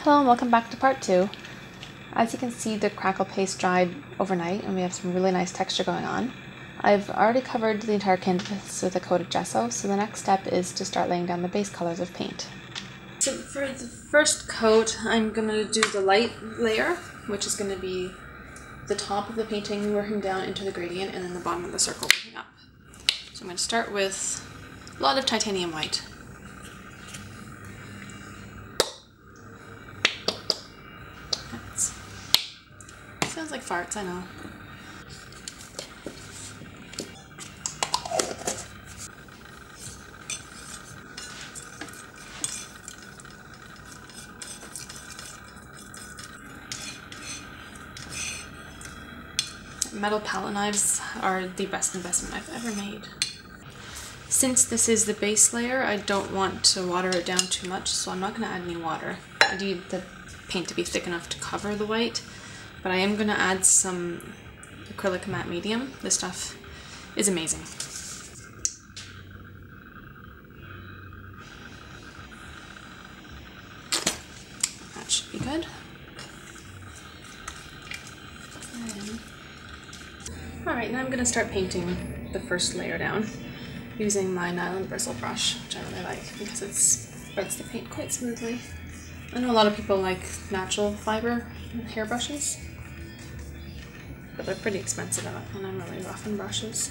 Hello and welcome back to part 2. As you can see, the crackle paste dried overnight and we have some really nice texture going on. I've already covered the entire canvas with a coat of gesso, so the next step is to start laying down the base colors of paint. So for the first coat, I'm going to do the light layer, which is going to be the top of the painting working down into the gradient and then the bottom of the circle working up. So I'm going to start with a lot of titanium white. Sounds like farts, I know. Metal palette knives are the best investment I've ever made. Since this is the base layer, I don't want to water it down too much, so I'm not going to add any water. I need the paint to be thick enough to cover the white, but I am going to add some acrylic matte medium. This stuff is amazing. That should be good. Alright, now I'm going to start painting the first layer down using my nylon bristle brush, which I really like because it spreads the paint quite smoothly. I know a lot of people like natural fiber hair brushes, but they're pretty expensive and I'm really rough on brushes.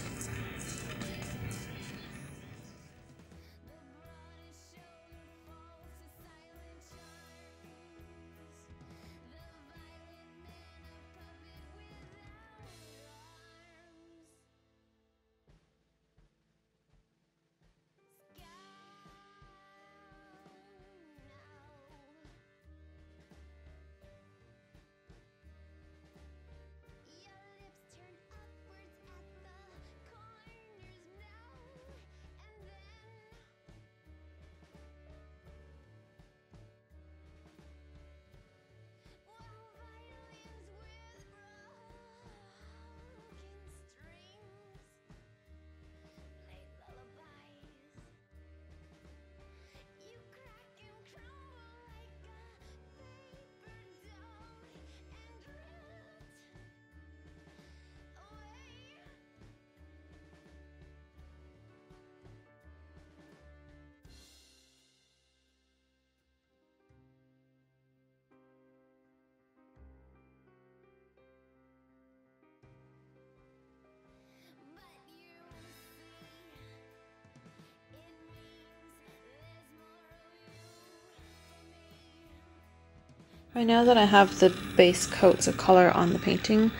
Right now that I have the base coats of color on the painting,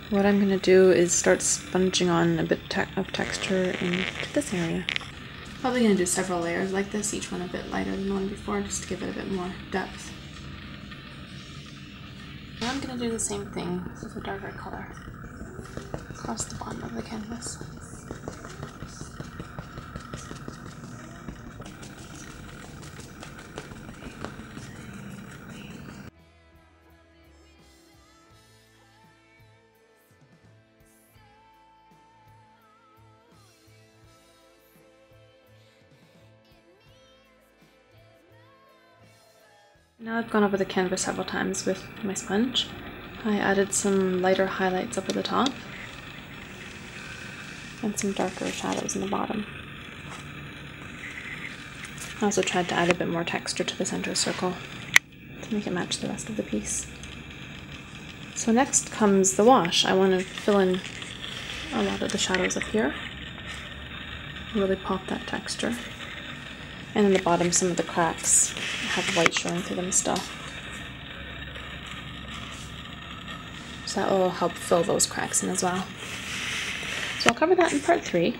what I'm going to do is start sponging on a bit of texture into this area. Probably going to do several layers like this, each one a bit lighter than the one before, just to give it a bit more depth. Now I'm going to do the same thing with a darker color across the bottom of the canvas. Now I've gone over the canvas several times with my sponge. I added some lighter highlights up at the top and some darker shadows in the bottom. I also tried to add a bit more texture to the center circle to make it match the rest of the piece. So next comes the wash. I want to fill in a lot of the shadows up here, really pop that texture. And in the bottom, some of the cracks have white showing through them still. So that will help fill those cracks in as well. So I'll cover that in part 3.